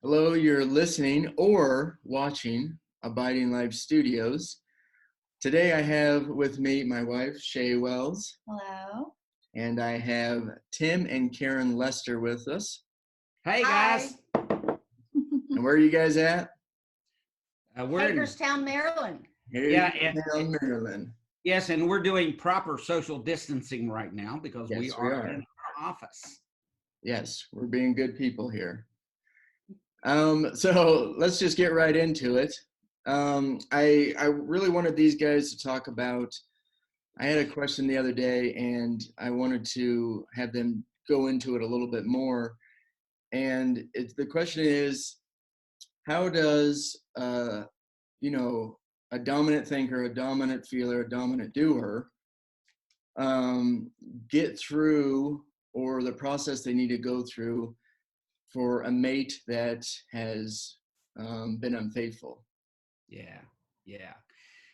Hello, you're listening or watching Abiding Life Studios. Today I have with me my wife, Shay Wells, Hello. and I have Tim and Karen Lester with us. Hey Hi. guys, And where are you guys at? we're in, Hagerstown, Maryland. Hagerstown, Maryland. yes, and we're doing proper social distancing right now because we Yes, we are are. in our office. Yes, we're being good people here. So let's just get right into it. I really wanted these guys to talk about. I had a question the other day, and I wanted to have them go into it a little bit more. And the question is, how does a dominant thinker, a dominant feeler, a dominant doer get through, or the process they need to go through for a mate that has been unfaithful? Yeah.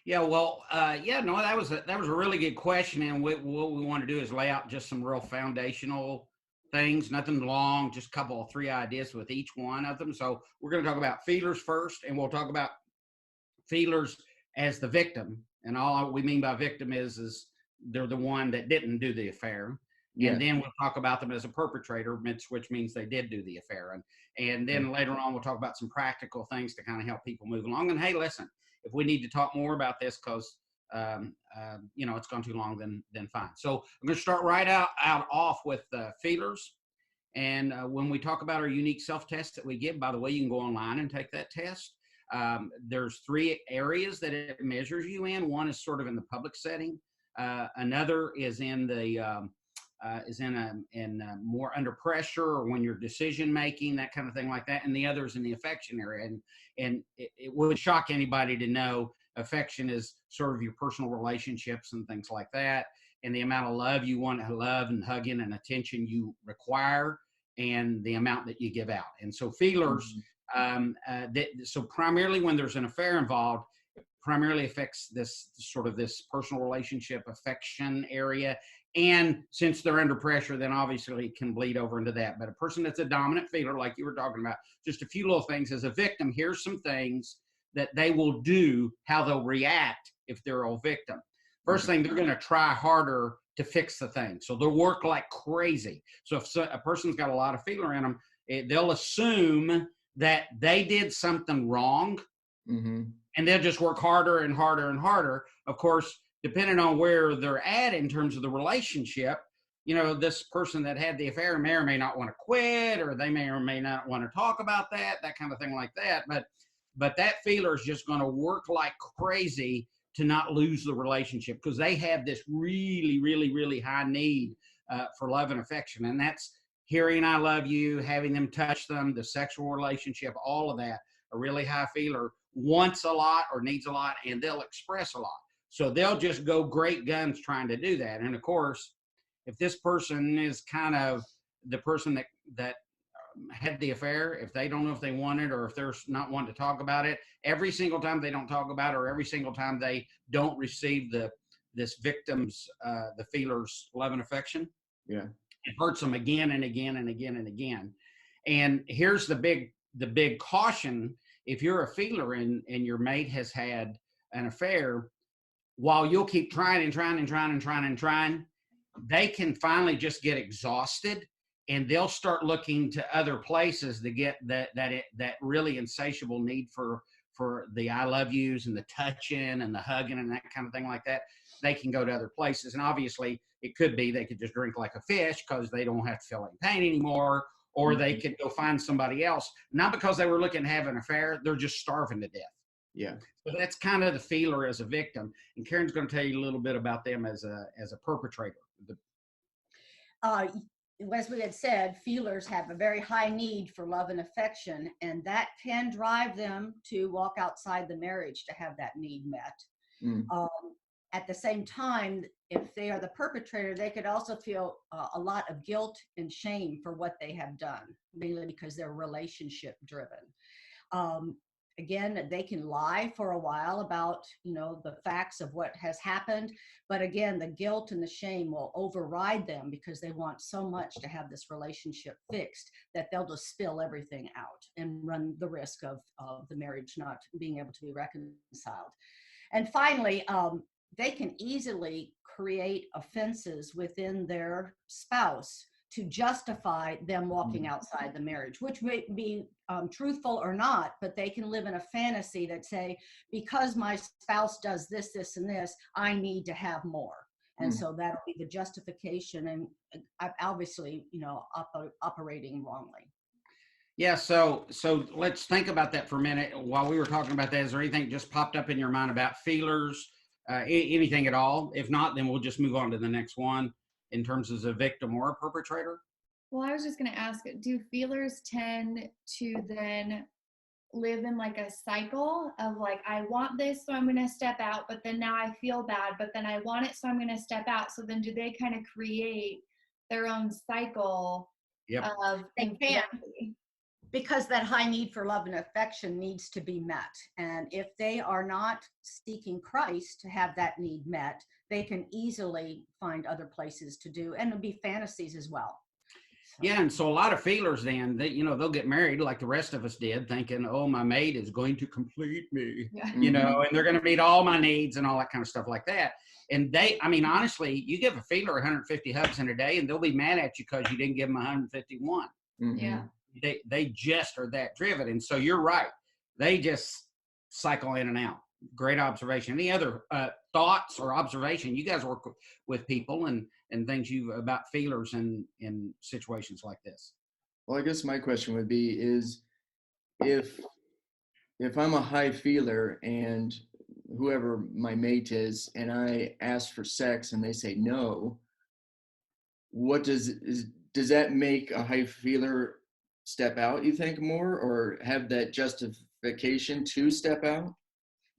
Well, no, that was a really good question, and what we want to do is lay out just some real foundational things, nothing long, just a couple of three ideas with each one of them. So we're going to talk about feelers first, and we'll talk about feelers as the victim, and all we mean by victim is they're the one that didn't do the affair. Yeah. And then we'll talk about them as a perpetrator, which means they did do the affair. And then later on, we'll talk about some practical things to kind of help people move along. And hey, listen, if we need to talk more about this because it's gone too long, then fine. So I'm going to start right out off with feelers. And when we talk about our unique self-test that we give, by the way, you can go online and take that test. There's three areas that it measures you in. One is sort of in the public setting. Another is in the more under pressure, or when you're decision making, that kind of thing like that. And the other is in the affection area. And it would shock anybody to know affection is sort of your personal relationships and things like that, and the amount of love you want to love and hugging and attention you require, and the amount that you give out. And so feelers. So primarily when there's an affair involved, it primarily affects this personal relationship affection area. And since they're under pressure, then obviously it can bleed over into that. But a person that's a dominant feeler, like you were talking about, just a few little things. As a victim, here's some things that they will do, how they'll react if they're a victim. First thing, they're going to try harder to fix the thing. So they'll work like crazy. So if a person's got a lot of feeler in them, they'll assume that they did something wrong, and they'll just work harder and harder and harder. Of course, depending on where they're at in terms of the relationship, this person that had the affair may or may not want to quit, or they may or may not want to talk about that kind of thing like that. But that feeler is just going to work like crazy to not lose the relationship, because they have this really, really, really high need for love and affection. And that's hearing I love you, having them touch them, the sexual relationship, all of that. A really high feeler wants a lot or needs a lot, and they'll express a lot. So they'll just go great guns trying to do that. And of course, if this person is kind of the person that had the affair, if they don't know if they want it, or if they're not wanting to talk about it, every single time they don't talk about it, or every single time they don't receive this victim's, the feeler's love and affection, it hurts them again and again and again and again. And here's the big caution. If you're a feeler and your mate has had an affair, while you'll keep trying and trying and trying and trying and trying, they can finally just get exhausted, and they'll start looking to other places to get that really insatiable need for the I love yous and the touching and the hugging and that kind of thing like that. They can go to other places. And obviously it could be they could just drink like a fish because they don't have to feel any pain anymore, or they could go find somebody else, not because they were looking to have an affair, they're just starving to death. Yeah. So that's kind of the feeler as a victim. And Karen's going to tell you a little bit about them as a perpetrator. As we had said, feelers have a very high need for love and affection, and that can drive them to walk outside the marriage to have that need met. At the same time, if they are the perpetrator, they could also feel a lot of guilt and shame for what they have done, mainly because they're relationship driven. again, they can lie for a while about, the facts of what has happened. But again, the guilt and the shame will override them because they want so much to have this relationship fixed that they'll just spill everything out and run the risk of the marriage not being able to be reconciled. And finally, they can easily create offenses within their spouse to justify them walking outside the marriage, which may be truthful or not, but they can live in a fantasy that say, because my spouse does this, this, and this, I need to have more. And so that'll be the justification, and obviously, operating wrongly. Yeah, so let's think about that for a minute. While we were talking about that, is there anything just popped up in your mind about feelers, anything at all? If not, then we'll just move on to the next one in terms of a victim or a perpetrator. Well, I was just going to ask, do feelers tend to then live in like a cycle of like, I want this, so I'm going to step out, but then now I feel bad, but then I want it, so I'm going to step out. So then do they kind of create their own cycle of infidelity? Because that high need for love and affection needs to be met. And if they are not seeking Christ to have that need met, they can easily find other places to do, and it'll be fantasies as well. So. Yeah, and so a lot of feelers then, they'll get married like the rest of us did, thinking, oh, my mate is going to complete me, and they're going to meet all my needs and all that kind of stuff like that. And honestly, you give a feeler 150 hugs in a day, and they'll be mad at you because you didn't give them 151. Yeah. They just are that driven. And so you're right. They just cycle in and out. Great observation. Any other thoughts or observation? You guys work with people and things about feelers in situations like this. Well, I guess my question would be is if I'm a high feeler and whoever my mate is, and I ask for sex and they say no, what does that make a high feeler step out, you think, more, or have that justification to step out?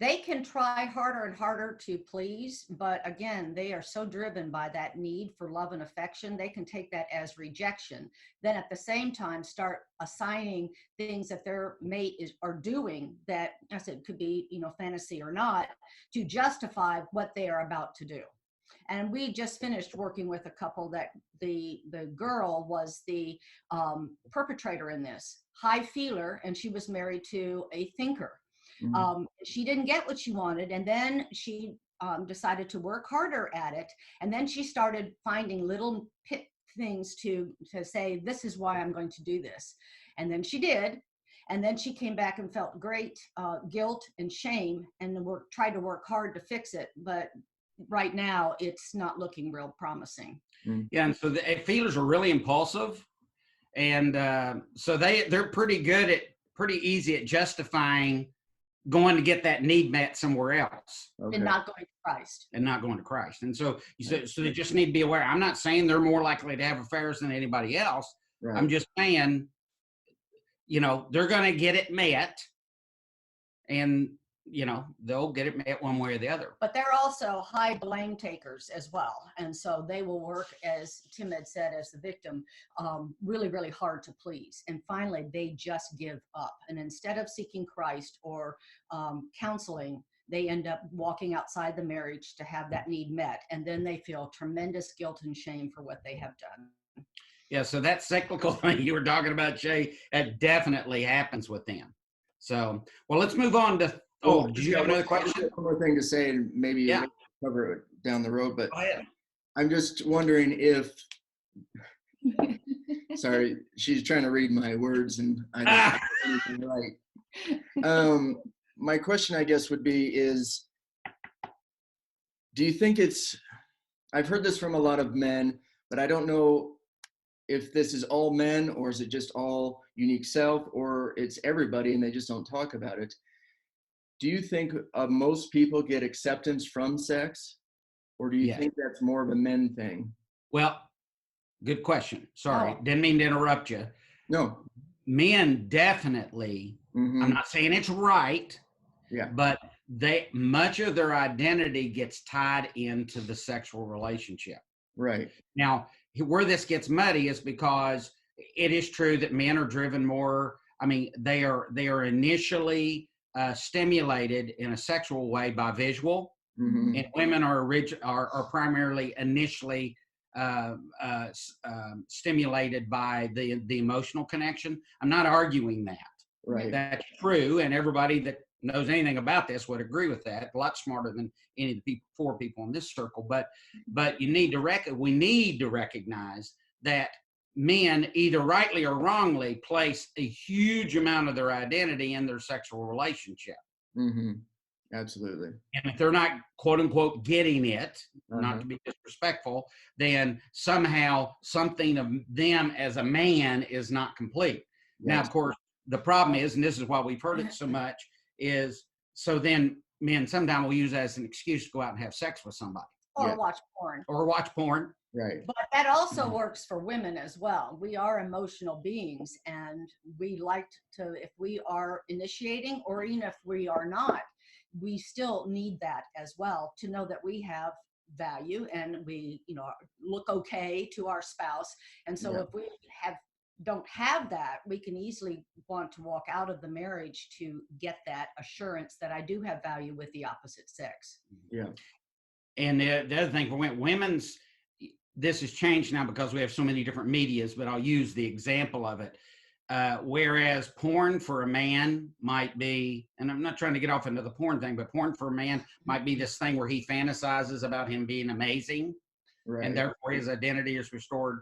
They can try harder and harder to please, but again, they are so driven by that need for love and affection, they can take that as rejection. Then at the same time, start assigning things that their mate are doing that, I said, could be, fantasy or not, to justify what they are about to do. And we just finished working with a couple that the girl was the perpetrator in this, high feeler, and she was married to a thinker. She didn't get what she wanted, and then she decided to work harder at it, and then she started finding little pit things to say, this is why I'm going to do this. And then she did, and then she came back and felt great guilt and shame, and tried to work hard to fix it, but right now it's not looking real promising. Yeah, and so the feelers are really impulsive, and so they're pretty easy at justifying going to get that need met somewhere else, and not going to Christ. And so so they just need to be aware. I'm not saying they're more likely to have affairs than anybody else. Right. I'm just saying, they're going to get it met, and they'll get it met one way or the other. But they're also high blame takers as well. And so they will work, as Tim had said, as the victim, really, really hard to please. And finally, they just give up. And instead of seeking Christ or counseling, they end up walking outside the marriage to have that need met. And then they feel tremendous guilt and shame for what they have done. Yeah, so that cyclical thing you were talking about, Jay, that definitely happens with them. So, well, let's move on to did you have another question? One more thing to say, and maybe cover it down the road, but I'm just wondering if, sorry, she's trying to read my words and I don't have anything right. My question, I guess, would be is, do you think I've heard this from a lot of men, but I don't know if this is all men or is it just all unique self, or it's everybody and they just don't talk about it. Do you think most people get acceptance from sex, or do you think that's more of a men thing? Well, good question. Sorry, didn't mean to interrupt you. No. Men definitely, I'm not saying it's right, but much of their identity gets tied into the sexual relationship. Right. Now, where this gets muddy is because it is true that men are driven more. I mean, they are initially stimulated in a sexual way by visual, and women are primarily initially stimulated by the emotional connection. I'm not arguing that. Right. That's true, and everybody that knows anything about this would agree with that. A lot smarter than any of the four people in this circle. But we need to recognize that men, either rightly or wrongly, place a huge amount of their identity in their sexual relationship. Absolutely. And if they're not, quote unquote, getting it, not to be disrespectful, then somehow something of them as a man is not complete. Yes. Now, of course, the problem is, and this is why we've heard it so much, is so then men sometimes will use that as an excuse to go out and have sex with somebody. Or watch porn. Or watch porn. Right. But that also works for women as well. We are emotional beings, and we like to, if we are initiating, or even if we are not, we still need that as well to know that we have value and we, look okay to our spouse. And so if we don't have that, we can easily want to walk out of the marriage to get that assurance that I do have value with the opposite sex. Yeah. And the other thing for women's, this has changed now because we have so many different medias, but I'll use the example of it. Whereas porn for a man might be, and I'm not trying to get off into the porn thing, but porn for a man might be this thing where he fantasizes about him being amazing, right, and therefore his identity is restored.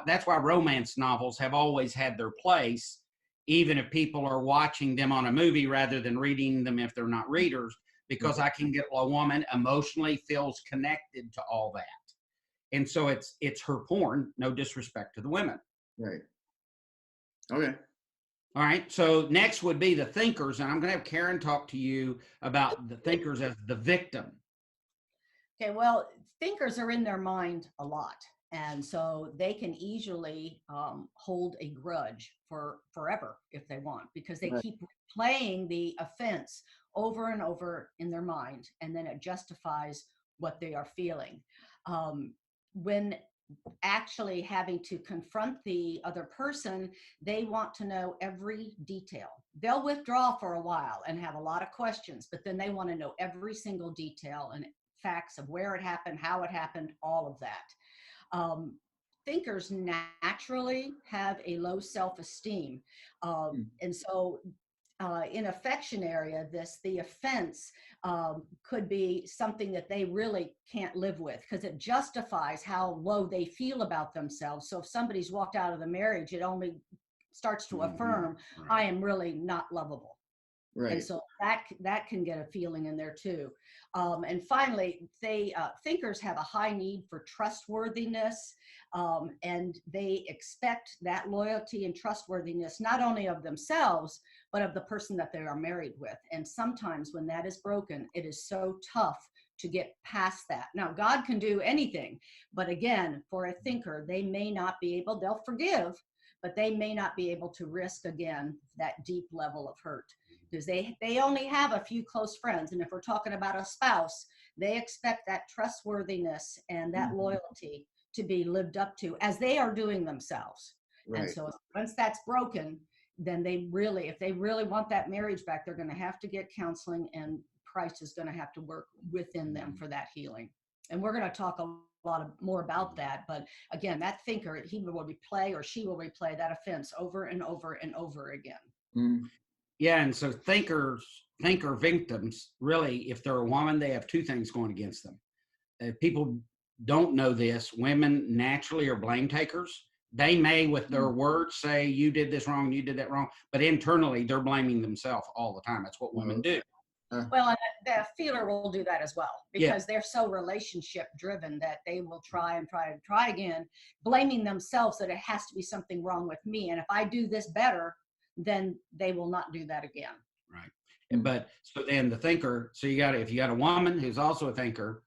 That's why romance novels have always had their place, even if people are watching them on a movie rather than reading them if they're not readers, because I can get a woman emotionally feels connected to all that. And so it's her porn, no disrespect to the women. Right. Okay. All right. So next would be the thinkers. And I'm going to have Karen talk to you about the thinkers as the victim. Okay. Well, thinkers are in their mind a lot. And so they can easily hold a grudge for forever if they want, because they keep playing the offense over and over in their mind. And then it justifies what they are feeling. When actually having to confront the other person, they want to know every detail. They'll withdraw for a while and have a lot of questions, but then they want to know every single detail and facts of where it happened, how it happened, all of that. Thinkers naturally have a low self-esteem. And so in affection area, the offense could be something that they really can't live with, because it justifies how low they feel about themselves. So if somebody's walked out of the marriage, it only starts to affirm, I am really not lovable. Right. And so that can get a feeling in there too. And finally, thinkers have a high need for trustworthiness, and they expect that loyalty and trustworthiness, not only of themselves, but of the person that they are married with. And sometimes when that is broken, it is so tough to get past that. Now, God can do anything, but again, for a thinker, they may not be able, they'll forgive, but they may not be able to risk again that deep level of hurt. Because they only have a few close friends. And if we're talking about a spouse, they expect that trustworthiness and that loyalty to be lived up to as they are doing themselves. Right. And so once that's broken, then if they really want that marriage back, they're going to have to get counseling, and Christ is going to have to work within them for that healing. And we're going to talk a lot more about that. But again, that thinker, he will replay or she will replay that offense over and over and over again. Mm-hmm. Yeah, and so thinker victims, really, if they're a woman, they have two things going against them. People don't know this. Women naturally are blame takers. They may, with their words, say, you did this wrong, you did that wrong, but internally, they're blaming themselves all the time. That's what women do. Well, and the feeler will do that as well, because they're so relationship driven that they will try and try and try again, blaming themselves that it has to be something wrong with me. And if I do this better, then they will not do that again. Right. But so then the thinker, so if you got a woman who's also a thinker,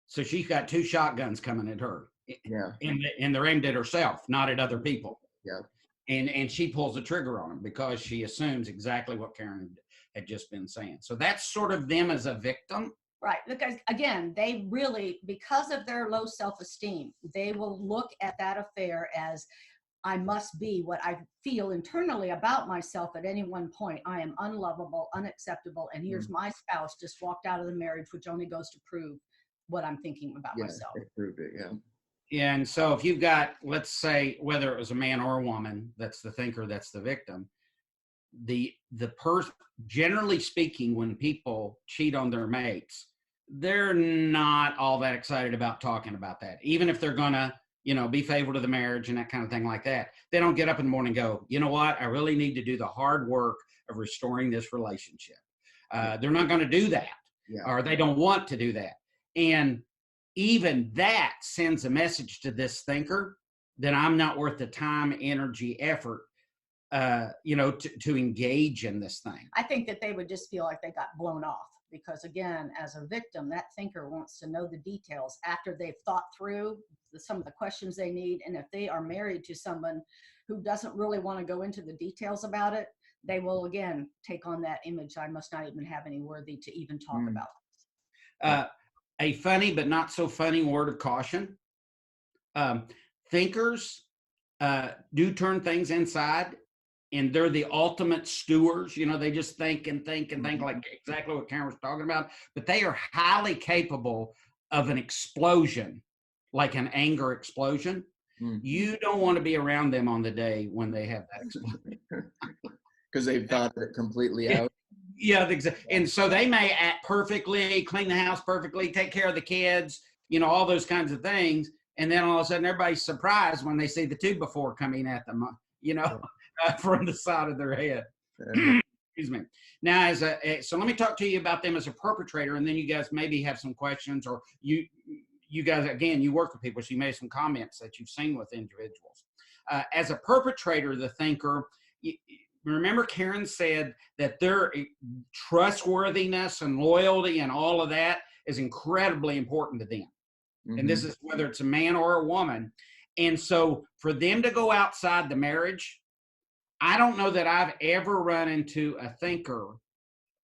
so she's got two shotguns coming at her. Yeah. And they're aimed at herself, not at other people. Yeah. And she pulls the trigger on them because she assumes exactly what Karen had just been saying. So that's sort of them as a victim. Right. Because again, they really, because of their low self-esteem, they will look at that affair as, I must be what I feel internally about myself at any one point. I am unlovable, unacceptable, and here's my spouse just walked out of the marriage, which only goes to prove what I'm thinking about myself. It proved it, yeah. And so if you've got, let's say, whether it was a man or a woman, that's the thinker, that's the victim, the person, generally speaking, when people cheat on their mates, they're not all that excited about talking about that. Even if they're gonna, be faithful to the marriage and that kind of thing like that, they don't get up in the morning and go, you know what, I really need to do the hard work of restoring this relationship. They're not going to do that, or they don't want to do that. And even that sends a message to this thinker that I'm not worth the time, energy, effort, to engage in this thing. I think that they would just feel like they got blown off, because again, as a victim, that thinker wants to know the details after they've thought through some of the questions they need. And if they are married to someone who doesn't really want to go into the details about it, they will again take on that image. I must not even have any worthy to even talk about. A funny but not so funny word of caution. Thinkers do turn things inside, and they're the ultimate stewards. They just think and think and think, like exactly what Karen was talking about. But they are highly capable of an explosion, like an anger explosion. You don't want to be around them on the day when they have that explosion. Because they've thought it completely out. Yeah, exactly. And so they may act perfectly, clean the house perfectly, take care of the kids, all those kinds of things. And then all of a sudden, everybody's surprised when they see the 2x4 coming at them, from the side of their head. Excuse me. Now, so let me talk to you about them as a perpetrator, and then you guys maybe have some questions, or you guys, again, you work with people, so you may have some comments that you've seen with individuals. As a perpetrator, the thinker, remember Karen said that their trustworthiness and loyalty and all of that is incredibly important to them. And this is whether it's a man or a woman. And so for them to go outside the marriage, I don't know that I've ever run into a thinker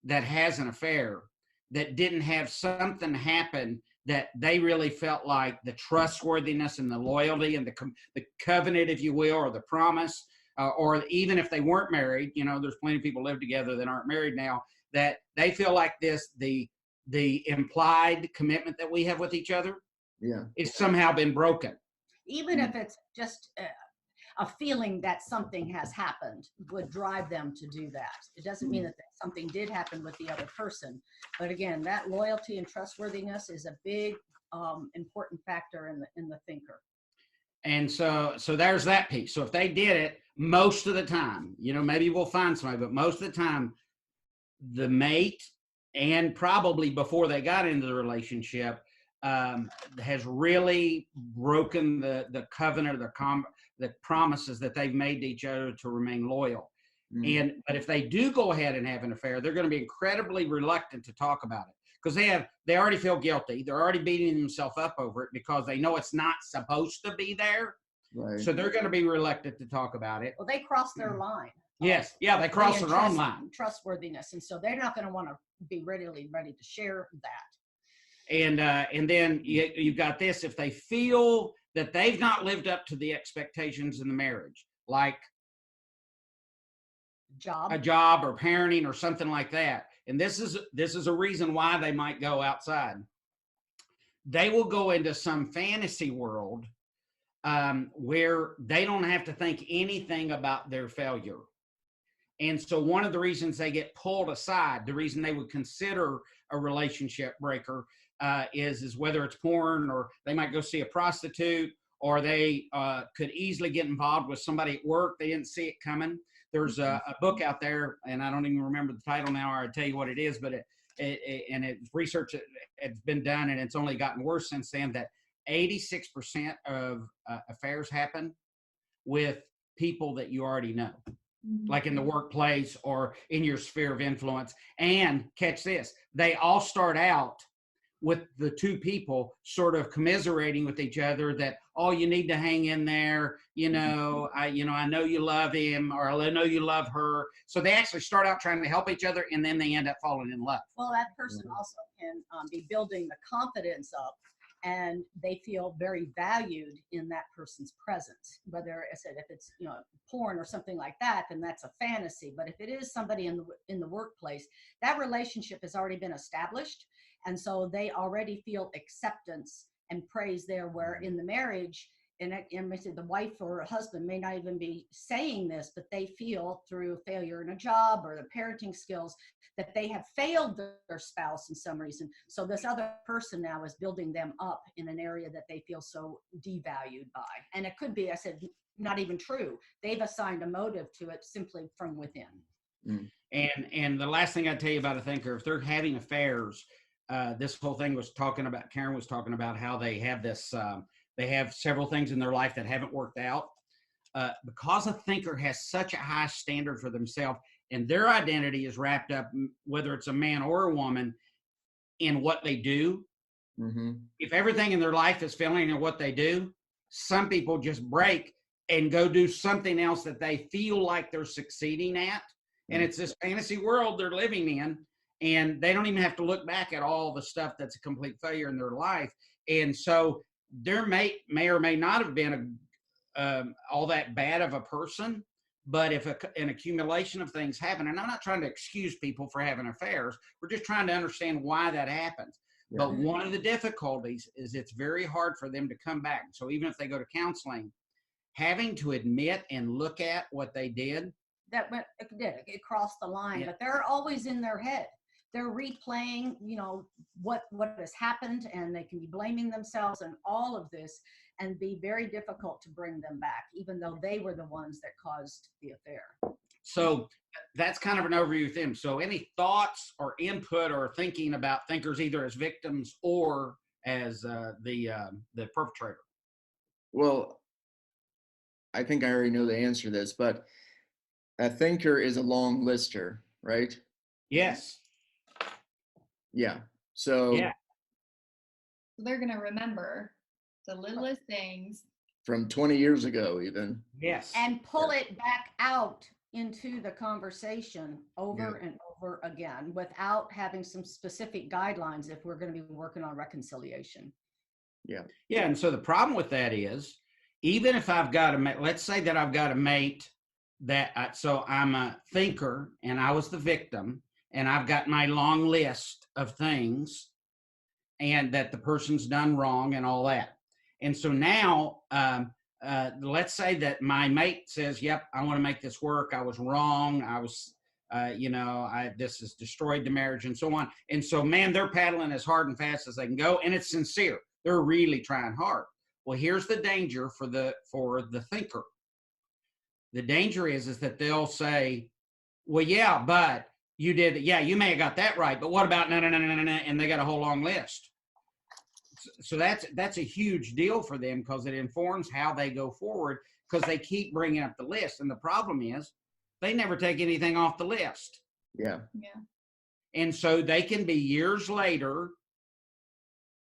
that has an affair that didn't have something happen that they really felt like the trustworthiness and the loyalty and the covenant, if you will, or the promise, or even if they weren't married, there's plenty of people live together that aren't married now, that they feel like the implied commitment that we have with each other is somehow been broken. Even if it's just a feeling that something has happened would drive them to do that. It doesn't mean that something did happen with the other person. But again, that loyalty and trustworthiness is a big, important factor in the thinker. And so there's that piece. So if they did it most of the time, maybe we'll find somebody, but most of the time, the mate, and probably before they got into the relationship, has really broken the covenant, the promises that they've made to each other to remain loyal. But if they do go ahead and have an affair, they're going to be incredibly reluctant to talk about it, because they already feel guilty. They're already beating themselves up over it because they know it's not supposed to be there. Right. So they're going to be reluctant to talk about it. Well, they cross their line. Yes. Yeah, they cross their own line. Trustworthiness. And so they're not going to want to be ready to share that. And then you've got this, if they feel that they've not lived up to the expectations in the marriage, like a job or parenting or something like that. And this is a reason why they might go outside. They will go into some fantasy world where they don't have to think anything about their failure. And so one of the reasons they get pulled aside, the reason they would consider a relationship breaker is whether it's porn, or they might go see a prostitute, or they could easily get involved with somebody at work. They didn't see it coming. There's a book out there, and I don't even remember the title now, or I'll tell you what it is, but it's research it's been done, and it's only gotten worse since then, that 86% of affairs happen with people that you already know, like in the workplace or in your sphere of influence. And catch this, they all start out with the two people sort of commiserating with each other that, oh, you need to hang in there. I know you love him, or I know you love her. So they actually start out trying to help each other, and then they end up falling in love. Well, that person also can be building the confidence up and they feel very valued in that person's presence. Whether I said if it's porn or something like that, then that's a fantasy. But if it is somebody in the workplace, that relationship has already been established, and so they already feel acceptance and praise there. Where in the marriage, and the wife or husband may not even be saying this, but they feel through failure in a job or the parenting skills that they have failed their spouse in some reason. So this other person now is building them up in an area that they feel so devalued by. And it could be, I said, not even true. They've assigned a motive to it simply from within. Mm. And the last thing I'd tell you about a thinker, if they're having affairs, this whole thing was talking about, Karen was talking about how they have this, they have several things in their life that haven't worked out. Because a thinker has such a high standard for themselves, and their identity is wrapped up, whether it's a man or a woman, in what they do. Mm-hmm. If everything in their life is failing in what they do, some people just break and go do something else that they feel like they're succeeding at. Mm-hmm. And it's this fantasy world they're living in, and they don't even have to look back at all the stuff that's a complete failure in their life. And so there may or may not have been all that bad of a person, but if an accumulation of things happen, and I'm not trying to excuse people for having affairs, we're just trying to understand why that happens. Yeah. But one of the difficulties is it's very hard for them to come back. So even if they go to counseling, having to admit and look at what they did. It crossed the line, yeah. But they're always in their head. They're replaying, what has happened, and they can be blaming themselves and all of this, and be very difficult to bring them back, even though they were the ones that caused the affair. So that's kind of an overview of them. So any thoughts or input or thinking about thinkers either as victims or as the perpetrator? Well, I think I already know the answer to this, but a thinker is a long lister, right? Yes. Yeah. So yeah. They're going to remember the littlest things from 20 years ago, even. Yes. And pull it back out into the conversation over and over again without having some specific guidelines if we're going to be working on reconciliation. Yeah. Yeah. And so the problem with that is, even if I've got a mate, let's say that I've got a mate so I'm a thinker and I was the victim, and I've got my long list of things and that the person's done wrong and all that. And so now, let's say that my mate says, yep, I want to make this work. I was wrong. I was, this has destroyed the marriage and so on. And so, man, they're paddling as hard and fast as they can go. And it's sincere. They're really trying hard. Well, here's the danger for the thinker. The danger is that they'll say, well, yeah, but you did. Yeah, you may have got that right. But what about no, and they got a whole long list. So that's a huge deal for them, because it informs how they go forward, because they keep bringing up the list. And the problem is they never take anything off the list. Yeah. Yeah. And so they can be years later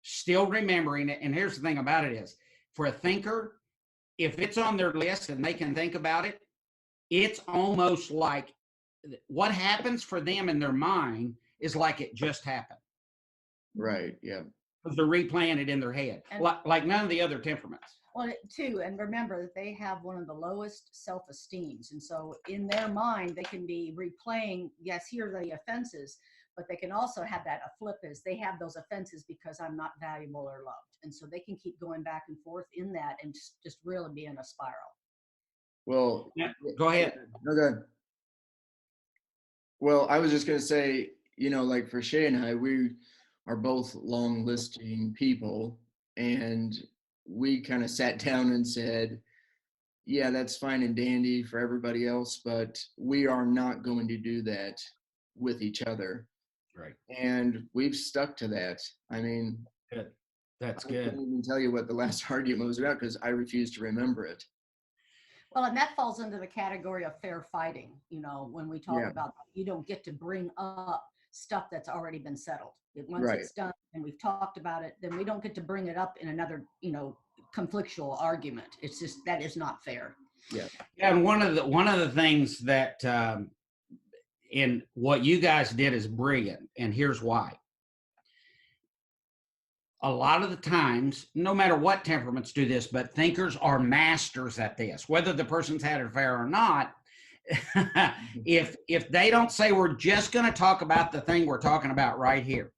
still remembering it. And here's the thing about it is, for a thinker, if it's on their list and they can think about it, it's almost like what happens for them in their mind is like it just happened. Right. Yeah. Because they're replaying it in their head, like none of the other temperaments. Well, too, and remember that they have one of the lowest self-esteems. And so in their mind, they can be replaying, yes, here are the offenses, but they can also have that a flip is they have those offenses because I'm not valuable or loved. And so they can keep going back and forth in that and just really be in a spiral. Well, yeah, go ahead. No, go ahead. Well, I was just going to say, like for Shay and I, we are both long listing people, and we kind of sat down and said, yeah, that's fine and dandy for everybody else, but we are not going to do that with each other. Right. And we've stuck to that. I mean, good. That's good. I can't even tell you what the last argument was about because I refuse to remember it. Well, and that falls into the category of fair fighting. When we talk about, you don't get to bring up stuff that's already been settled. Once it's done and we've talked about it, then we don't get to bring it up in another, conflictual argument. It's just, that is not fair. Yeah. Yeah. And one of the things that, in what you guys did is brilliant. And here's why. a lot of the times, no matter what temperaments do this, but thinkers are masters at this, whether the person's had an affair or not. if they don't say, we're just going to talk about the thing we're talking about right here,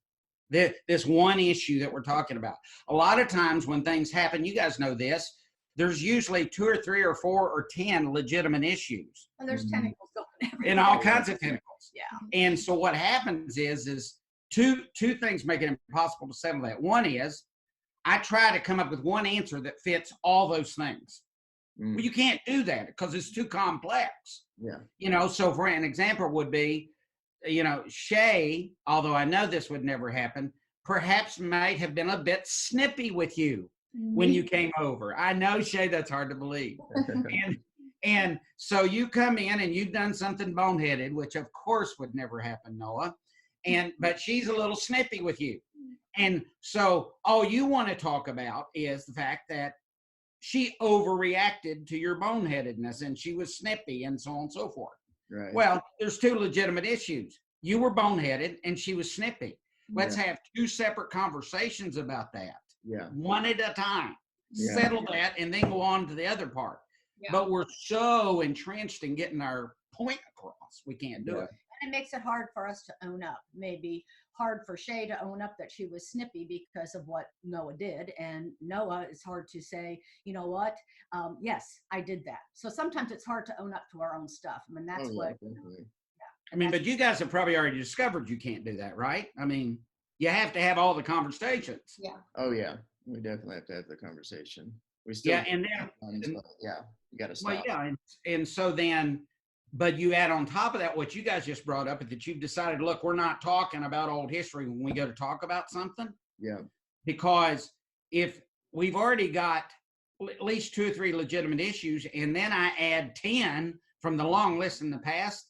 this one issue that we're talking about. A lot of times when things happen, you guys know this, there's usually 2 or 3 or 4 or 10 legitimate issues. And there's tentacles going everywhere. And all kinds of tentacles. Yeah. And so what happens is two things make it impossible to settle that. One is I try to come up with one answer that fits all those things. Well, you can't do that because it's too complex. Yeah. You know, so for an example would be, you know, Shay, although I know this would never happen, perhaps might have been a bit snippy with you when you came over. I know, Shay, that's hard to believe. And so you come in and you've done something boneheaded, which of course would never happen, Noah. But she's a little snippy with you. And so all you want to talk about is the fact that she overreacted to your boneheadedness and she was snippy and so on and so forth. Right. Well, there's 2 legitimate issues. You were boneheaded and she was snippy. Let's have 2 separate conversations about that. Yeah. One at a time. Yeah. Settle that and then go on to the other part. Yeah. But we're so entrenched in getting our point across, we can't do it. And it makes it hard for us to own up. Maybe hard for Shay to own up that she was snippy because of what Noah did. And Noah, it's hard to say, you know what? Yes, I did that. So sometimes it's hard to own up to our own stuff. I mean, that's Definitely. I mean, but you guys have probably already discovered you can't do that, right? I mean, you have to have all the conversations. Yeah. Oh yeah, we definitely have to have the conversation. We still, Yeah, and then you got to stop. well, yeah, and so then, but you add on top of that what you guys just brought up, is that you've decided, look, we're not talking about old history when we go to talk about something. Yeah. Because if we've already got at least 2 or 3 legitimate issues, and then I add 10 from the long list in the past,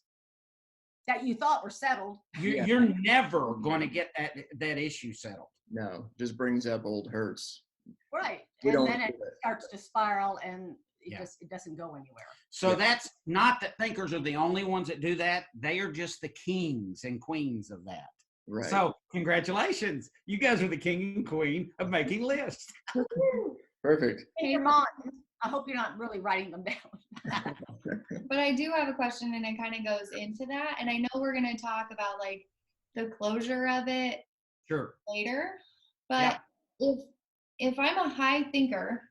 that you thought were settled. you're never going to get that issue settled. No, just brings up old hurts. Right. We And don't then do it it. starts to spiral and Yeah. it doesn't go anywhere. So that's not that thinkers are the only ones that do that. They are just the kings and queens of that. Right. So congratulations. You guys are the king and queen of making lists. Perfect. In your mind, I hope you're not really writing them down. But I do have a question, and it kind of goes into that. And I know we're going to talk about like the closure of it Sure. later. But if I'm a high thinker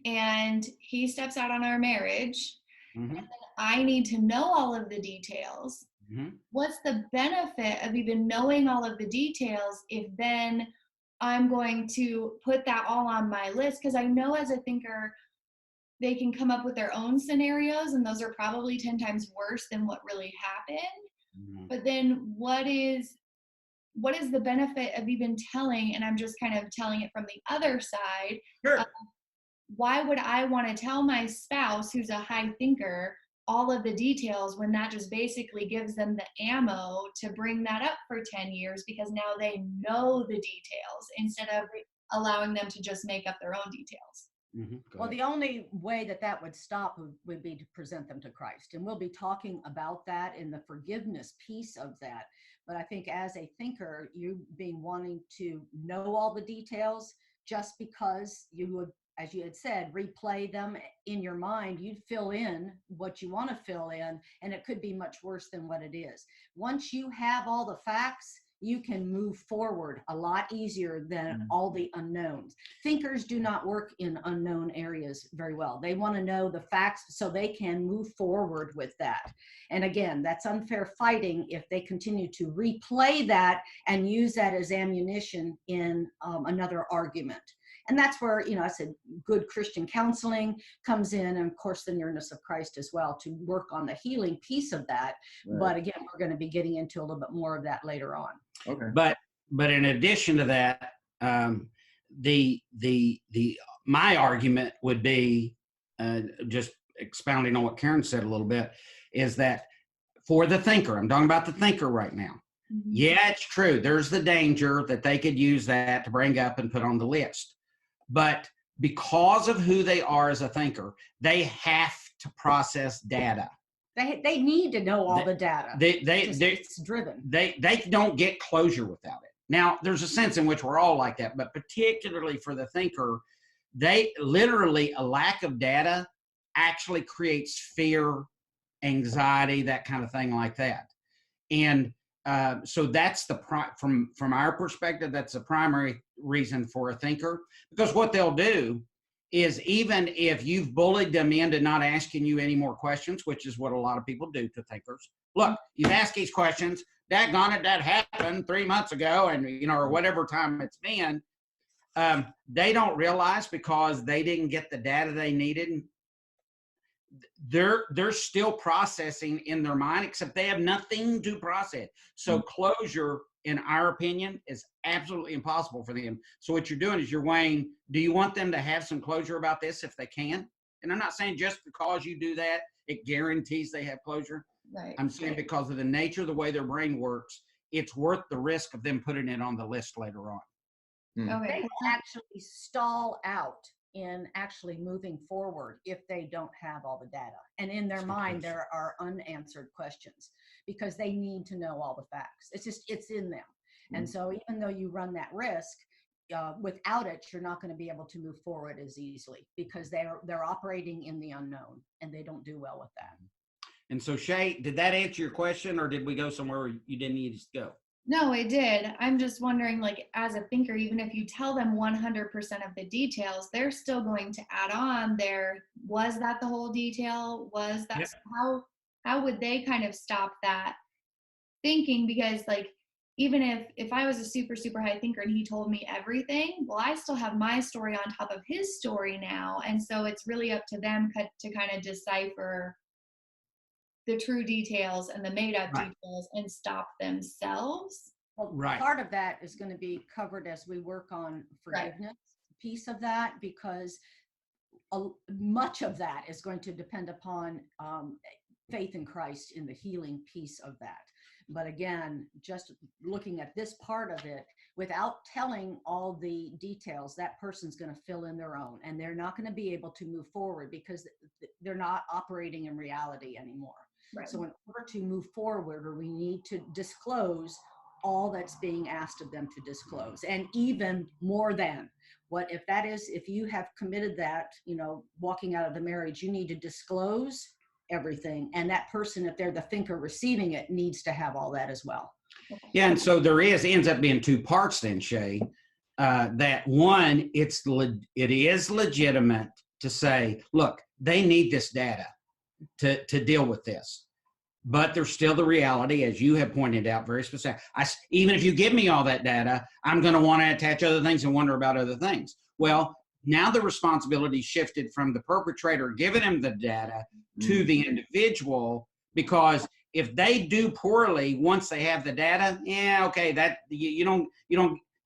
and he steps out on our marriage, Mm-hmm. and then I need to know all of the details, Mm-hmm. what's the benefit of even knowing all of the details if then I'm going to put that all on my list? Because I know as a thinker, they can come up with their own scenarios, and those are probably 10 times worse than what really happened. Mm-hmm. But then what is the benefit of even telling, and I'm just kind of telling it from the other side, Sure. why would I want to tell my spouse who's a high thinker all of the details when that just basically gives them the ammo to bring that up for 10 years because now they know the details instead of allowing them to just make up their own details? Mm-hmm. Well, the only way that would stop would be to present them to Christ. And we'll be talking about that in the forgiveness piece of that. But I think as a thinker, you being wanting to know all the details just because you would, as you had said, replay them in your mind, you'd fill in what you want to fill in, and it could be much worse than what it is. Once you have all the facts, you can move forward a lot easier than all the unknowns. Thinkers do not work in unknown areas very well. They want to know the facts so they can move forward with that. And again, that's unfair fighting if they continue to replay that and use that as ammunition in another argument. And that's where, I said, good Christian counseling comes in, and of course the nearness of Christ as well, to work on the healing piece of that. Right. But again, we're going to be getting into a little bit more of that later on. Okay. But in addition to that, my argument would be, just expounding on what Karen said a little bit, is that for the thinker, I'm talking about the thinker right now. Mm-hmm. Yeah, it's true. There's the danger that they could use that to bring up and put on the list. But because of who they are as a thinker, they have to process data. They need to know all the data. It's driven. They don't get closure without it. Now, there's a sense in which we're all like that, but particularly for the thinker, they literally, a lack of data actually creates fear, anxiety, that kind of thing like that. And so that's from our perspective, that's the primary reason for a thinker, because what they'll do is, even if you've bullied them into not asking you any more questions, which is what a lot of people do to thinkers. Look, you've asked these questions, daggone it, that happened 3 months ago, and or whatever time it's been. They don't realize, because they didn't get the data they needed, they're still processing in their mind, except they have nothing to process. So closure, in our opinion, is absolutely impossible for them. So what you're doing is you're weighing, do you want them to have some closure about this if they can? And I'm not saying just because you do that, it guarantees they have closure. Right. I'm saying because of the nature of the way their brain works, it's worth the risk of them putting it on the list later on. Okay. They will actually stall out in actually moving forward if they don't have all the data. And in their mind, there are unanswered questions because they need to know all the facts. It's in them. And so even though you run that risk, without it, you're not going to be able to move forward as easily because they're operating in the unknown, and they don't do well with that. And so, Shay, did that answer your question, or did we go somewhere where you didn't need to go? No, it did. I'm just wondering, like, as a thinker, even if you tell them 100% of the details, they're still going to add on was that the whole detail? Was that, how would they kind of stop that thinking? Because, like, even if I was a super, super high thinker and he told me everything, well, I still have my story on top of his story now. And so it's really up to them to kind of decipher the true details and the made up details and stop themselves. Well, part of that is going to be covered as we work on forgiveness piece of that, because much of that is going to depend upon faith in Christ in the healing piece of that. But again, just looking at this part of it, without telling all the details, that person's going to fill in their own, and they're not going to be able to move forward because they're not operating in reality anymore. Right. So in order to move forward, we need to disclose all that's being asked of them to disclose, and even more than if you have committed that, walking out of the marriage, you need to disclose everything. And that person, if they're the thinker receiving it, needs to have all that as well. Yeah. And so ends up being two parts then, Shay. That one, it is legitimate to say, look, they need this data to deal with this. But there's still the reality, as you have pointed out, very specific. Even if you give me all that data, I'm going to want to attach other things and wonder about other things. Well, now the responsibility shifted from the perpetrator giving him the data to the individual, because if they do poorly once they have the data, that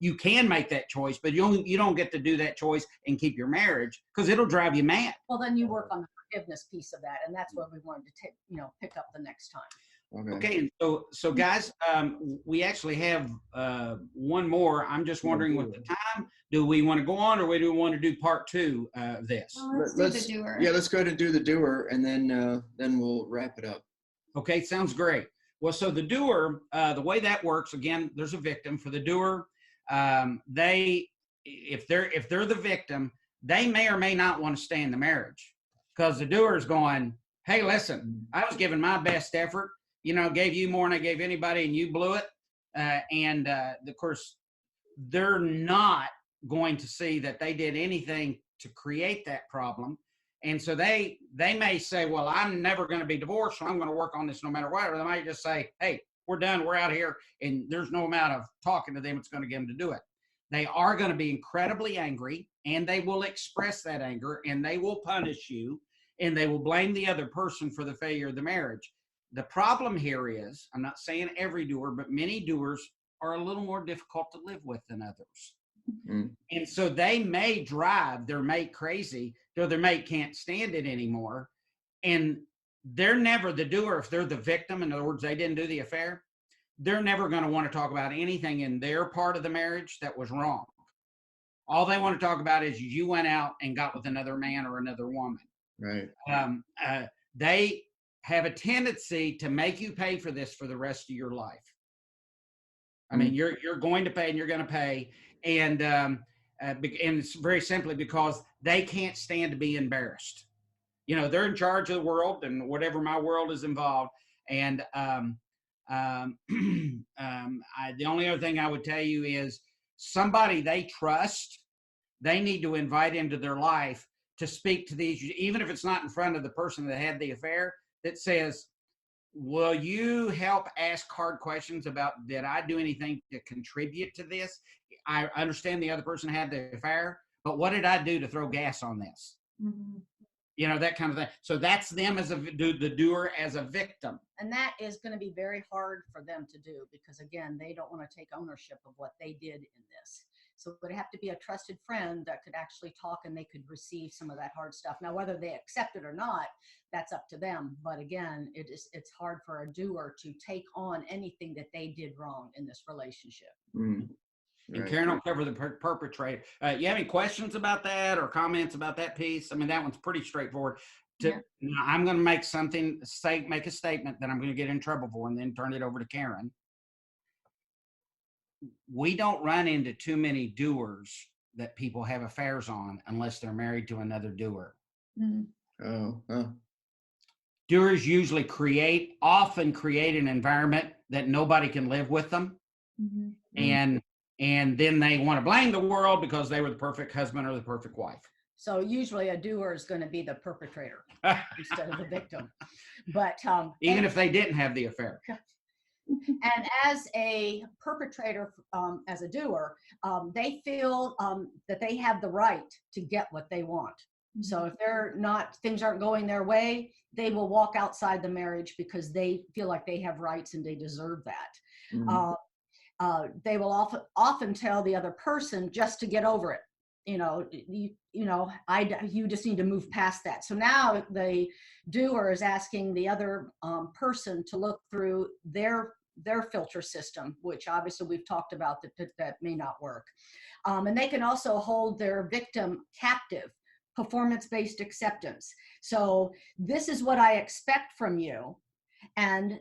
you can make that choice, but you don't get to do that choice and keep your marriage, because it'll drive you mad. Well, then you work on the forgiveness piece of that, and that's what we wanted to pick up the next time. Okay, and so guys, we actually have one more. I'm just wondering, with the time, do we want to go on, or do we want to do part 2 of this? Well, let's do the doer. Yeah, let's go ahead and do the doer, and then we'll wrap it up. Okay, sounds great. Well, so the doer, the way that works, again, there's a victim. For the doer, if they're the victim, they may or may not want to stay in the marriage, because the doer is going, hey, listen, I was giving my best effort, gave you more than I gave anybody, and you blew it. And of course, they're not going to see that they did anything to create that problem. And so they may say, well, I'm never going to be divorced, so I'm going to work on this no matter what. Or they might just say, hey, we're done, we're out here, and there's no amount of talking to them that's going to get them to do it. They are going to be incredibly angry, and they will express that anger, and they will punish you, and they will blame the other person for the failure of the marriage. The problem here is, I'm not saying every doer, but many doers are a little more difficult to live with than others. And so they may drive their mate crazy, or their mate can't stand it anymore. And they're never the doer. If they're the victim, in other words, they didn't do the affair, they're never going to want to talk about anything in their part of the marriage that was wrong. All they want to talk about is you went out and got with another man or another woman. Right. They have a tendency to make you pay for this for the rest of your life. I mean, you're going to pay and you're going to pay. And it's very simply because they can't stand to be embarrassed. You know, they're in charge of the world and whatever my world is involved. And the only other thing I would tell you is somebody they trust, they need to invite into their life to speak to these, even if it's not in front of the person that had the affair, that says, will you help ask hard questions about, did I do anything to contribute to this? I understand the other person had the affair, but what did I do to throw gas on this? Mm-hmm. You know, that kind of thing. So that's them as the doer as a victim. And that is going to be very hard for them to do because, again, they don't want to take ownership of what they did in this. So it would have to be a trusted friend that could actually talk and they could receive some of that hard stuff. Now, whether they accept it or not, that's up to them. But again, it's hard for a doer to take on anything that they did wrong in this relationship. Mm. And Karen will cover the perpetrator. You have any questions about that or comments about that piece? I mean, that one's pretty straightforward. I'm going to make a statement that I'm going to get in trouble for and then turn it over to Karen. We don't run into too many doers that people have affairs on unless they're married to another doer. Mm-hmm. Oh, huh. Doers usually often create an environment that nobody can live with them. Mm-hmm. And then they want to blame the world because they were the perfect husband or the perfect wife. So usually a doer is going to be the perpetrator instead of the victim. But even if they didn't have the affair. And as a perpetrator, as a doer, they feel that they have the right to get what they want. So if things aren't going their way, they will walk outside the marriage because they feel like they have rights and they deserve that. Mm-hmm. They will often tell the other person just to get over it. You just need to move past that. So now the doer is asking the other person to look through their filter system, which obviously we've talked about that may not work. And they can also hold their victim captive, performance-based acceptance. So this is what I expect from you.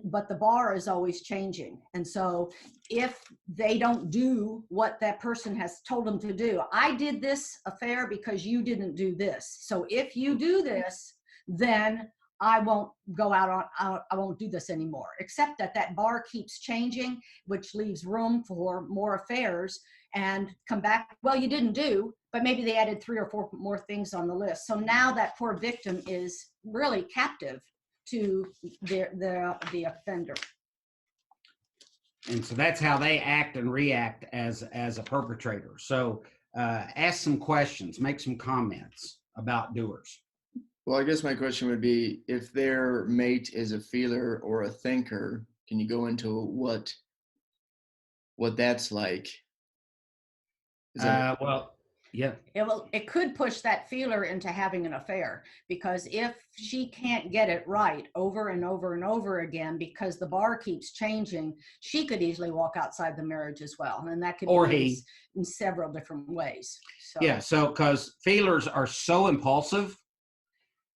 But the bar is always changing. And so if they don't do what that person has told them to do, I did this affair because you didn't do this. So if you do this, then I won't go out I won't do this anymore, except that bar keeps changing, which leaves room for more affairs and come back. Well, you didn't do, but maybe they added 3 or 4 more things on the list. So now that poor victim is really captive to the offender. And so that's how they act and react as a perpetrator. So ask some questions, make some comments about doers. Well, I guess my question would be, if their mate is a feeler or a thinker, can you go into what that's like? Yeah. It could push that feeler into having an affair, because if she can't get it right over and over and over again because the bar keeps changing, she could easily walk outside the marriage as well. And that could be in several different ways. So because feelers are so impulsive,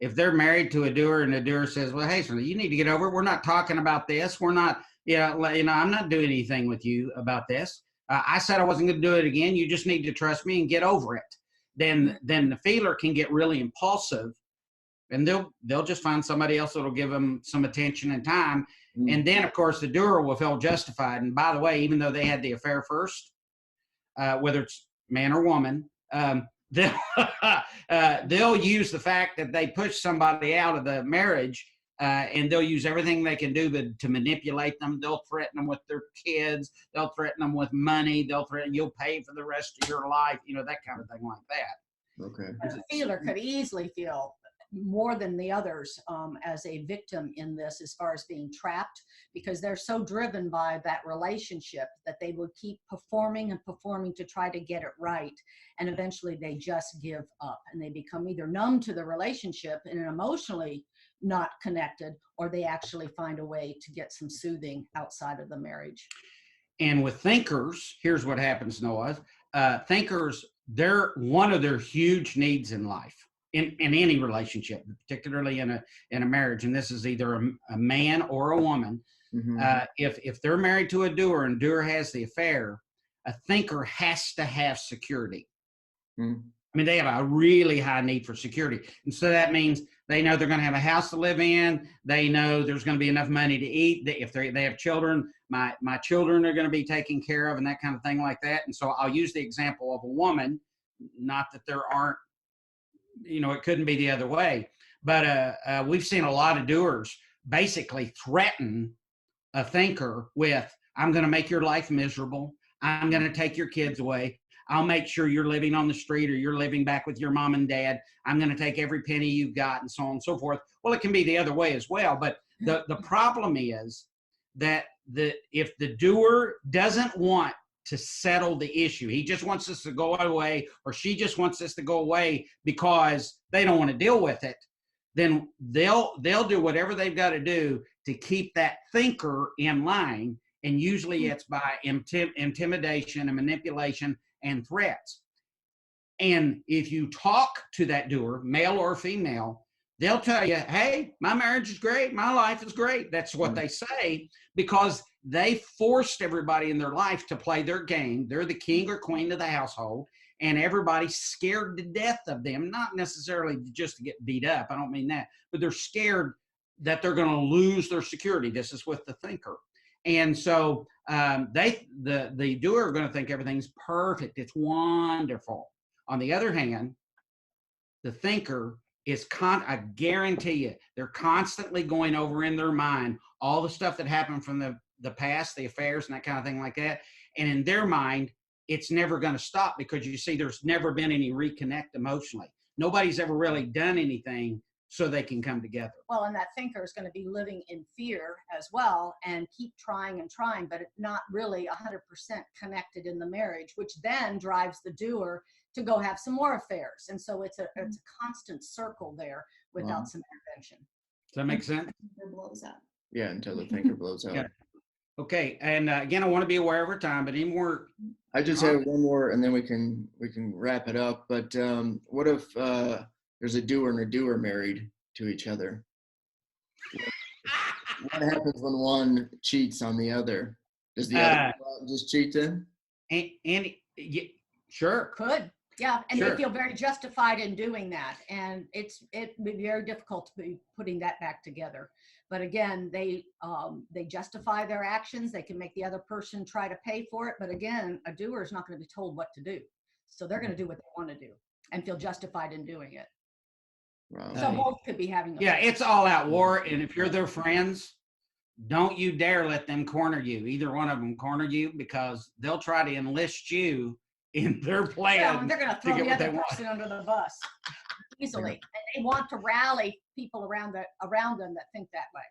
if they're married to a doer and the doer says, well, hey, you need to get over it. We're not talking about this. We're not, I'm not doing anything with you about this. I said I wasn't going to do it again. You just need to trust me and get over it. Then the feeler can get really impulsive, and they'll just find somebody else that'll give them some attention and time. Mm-hmm. And then, of course, the doer will feel justified. And by the way, even though they had the affair first, whether it's man or woman, they'll use the fact that they pushed somebody out of the marriage. And they'll use everything they can do to manipulate them. They'll threaten them with their kids. They'll threaten them with money. They'll threaten, you'll pay for the rest of your life, that kind of thing like that. Okay. The feeler could easily feel more than the others as a victim in this, as far as being trapped, because they're so driven by that relationship that they will keep performing and performing to try to get it right. And eventually they just give up and they become either numb to the relationship and emotionally not connected, or they actually find a way to get some soothing outside of the marriage. And with thinkers, here's what happens, Noah. Thinkers, one of their huge needs in life, in any relationship, particularly in a marriage, and this is either a man or a woman, If they're married to a doer and doer has the affair, a thinker has to have security. I mean, they have a really high need for security. And so that means they know they're going to have a house to live in. They know there's going to be enough money to eat. If they have children, my children are going to be taken care of and that kind of thing like that. And so I'll use the example of a woman, not that there aren't, it couldn't be the other way. But we've seen a lot of doers basically threaten a thinker with, I'm going to make your life miserable. I'm going to take your kids away. I'll make sure you're living on the street or you're living back with your mom and dad. I'm going to take every penny you've got and so on and so forth. Well, it can be the other way as well. But the problem is that if the doer doesn't want to settle the issue, he just wants us to go away, or she just wants us to go away because they don't want to deal with it, then they'll do whatever they've got to do to keep that thinker in line. And usually it's by intimidation and manipulation and threats. And if you talk to that doer, male or female, they'll tell you, hey, my marriage is great. My life is great. That's what they say, because they forced everybody in their life to play their game. They're the king or queen of the household, and everybody's scared to death of them, not necessarily just to get beat up. I don't mean that, but they're scared that they're going to lose their security. This is with the thinker. And so the doer are going to think everything's perfect. It's wonderful. On the other hand, the thinker is I guarantee you, they're constantly going over in their mind all the stuff that happened from the past, the affairs and that kind of thing like that. And in their mind, it's never going to stop, because you see, there's never been any reconnect emotionally. Nobody's ever really done anything so they can come together. Well, and that thinker is going to be living in fear as well, and keep trying and trying, but not really 100% connected in the marriage, which then drives the doer to go have some more affairs. And so it's a constant circle there without some intervention. Does that make sense? Blows up. Yeah, until the thinker blows out. Yeah. Okay, and again, I want to be aware of our time, but any more? I just have one more, and then we can wrap it up. But what if there's a doer and a doer married to each other? What happens when one cheats on the other? Does the other just cheat then? Yeah, sure. Could. Yeah, and Sure. they feel very justified in doing that, and it would be very difficult to be putting that back together. But again, they justify their actions. They can make the other person try to pay for it. But again, a doer is not going to be told what to do, so they're going to do what they want to do and feel justified in doing it. Wow. So both could be having. It's all out war, and if you're their friends, don't you dare let them corner you. Either one of them corner you, because they'll try to enlist you in their plan. Yeah, and they're going to throw the other want. person under the bus easily, and they want to rally people around them that think that way.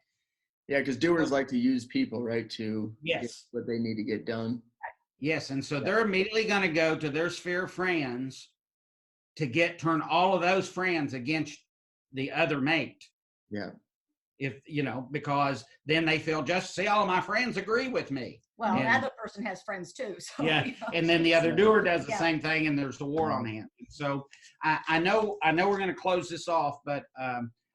Yeah, because doers like to use people, right, to Yes. get what they need to get done. Yes, and so they're immediately going to go to their sphere of friends to turn all of those friends against the other mate. Yeah. If because then they feel, just see, all of my friends agree with me. Well, the other person has friends too. So, Yeah, and then the other doer does the Yeah. same thing, and there's the war on hand. So I know we're going to close this off, but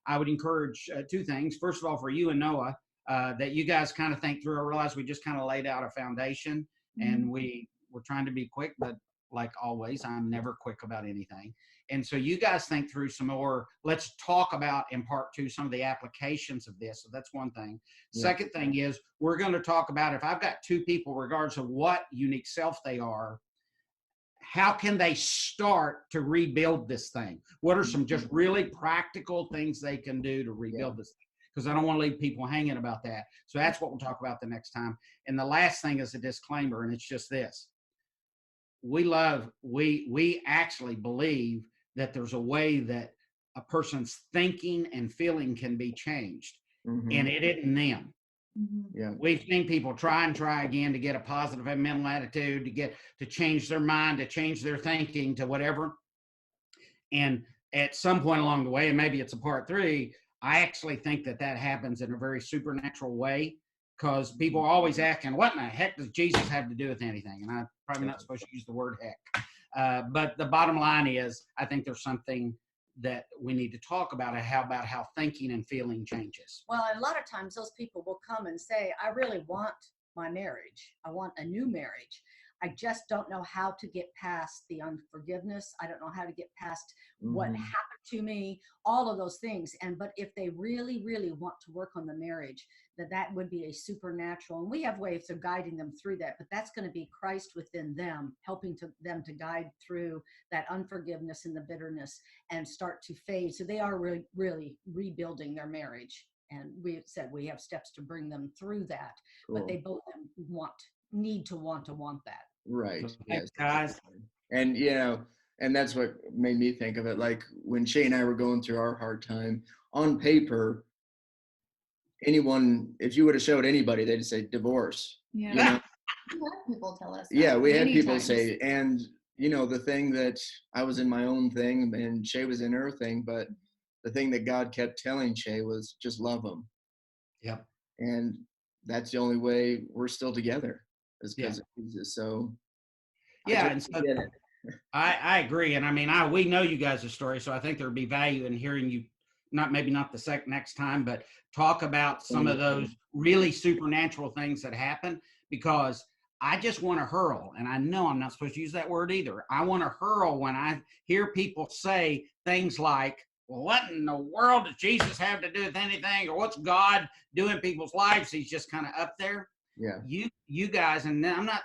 I would encourage two things. First of all, for you and Noah, that you guys kind of think through. I realize we just kind of laid out a foundation, and we're trying to be quick, but like always, I'm never quick about anything. And so you guys think through some more. Let's talk about in part two some of the applications of this. So that's one thing. Yeah. Second thing is, we're going to talk about, if I've got two people, regardless of what unique self they are, how can they start to rebuild this thing? What are some just really practical things they can do to rebuild this thing? Because I don't want to leave people hanging about that. So that's what we'll talk about the next time. And the last thing is a disclaimer, and it's just this. We actually believe that there's a way that a person's thinking and feeling can be changed, and it isn't them. Yeah, we've seen people try and try again to get a positive mental attitude, to change their mind, to change their thinking, to whatever. And at some point along the way, and maybe it's a part three, I actually think that happens in a very supernatural way, because people are always asking, what in the heck does Jesus have to do with anything? And I'm probably not supposed to use the word heck. But the bottom line is, I think there's something that we need to talk about how thinking and feeling changes. Well, a lot of times those people will come and say, I really want my marriage. I want a new marriage. I just don't know how to get past the unforgiveness. I don't know how to get past what happened to me, all of those things. But if they really, really want to work on the marriage, that would be a supernatural. And we have ways of guiding them through that, but that's going to be Christ within them, helping them to guide through that unforgiveness and the bitterness and start to fade. So they are really, really rebuilding their marriage. And we said we have steps to bring them through that, but they both need to want that. Right. So, Yes. guys. And and that's what made me think of it. Like when Shay and I were going through our hard time, on paper, anyone, if you would have showed anybody, they'd say divorce. Yeah. You know? We had people tell us that Yeah, we had many people times. say, and the thing that I was in my own thing and Shay was in her thing, but the thing that God kept telling Shay was just love him. Yep. And that's the only way we're still together is because of Jesus. So yeah, and so get it. I agree. And I mean, we know you guys' story, so I think there'd be value in hearing you, maybe not the next time, but talk about some of those really supernatural things that happen, because I just want to hurl, and I know I'm not supposed to use that word either. I want to hurl when I hear people say things like, well, what in the world does Jesus have to do with anything? Or what's God doing in people's lives? He's just kind of up there. Yeah. You guys, and I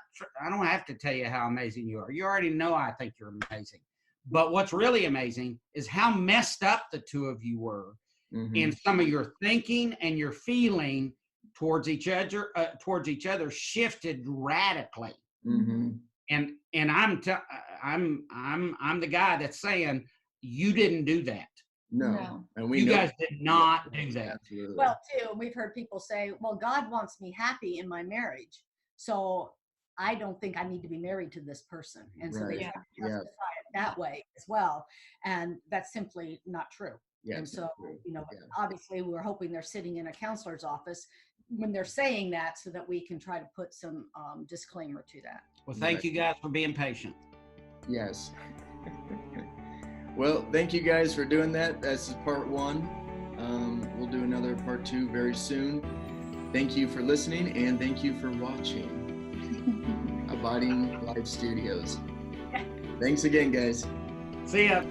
don't have to tell you how amazing you are. You already know I think you're amazing. But what's really amazing is how messed up the two of you were in some of your thinking and your feeling towards each other shifted radically. And I'm the guy that's saying you didn't do that. No. And you guys did not do that. Absolutely. Well, too, we've heard people say, well, God wants me happy in my marriage, so I don't think I need to be married to this person. And so they try to justify it that way as well. And that's simply not true. Yeah, and so, obviously we're hoping they're sitting in a counselor's office when they're saying that, so that we can try to put some disclaimer to that. Well, thank you guys for being patient. Yes. Well, thank you guys for doing that. That's part 1. We'll do another part 2 very soon. Thank you for listening, and thank you for watching Abiding Live Studios. Thanks again, guys. See ya.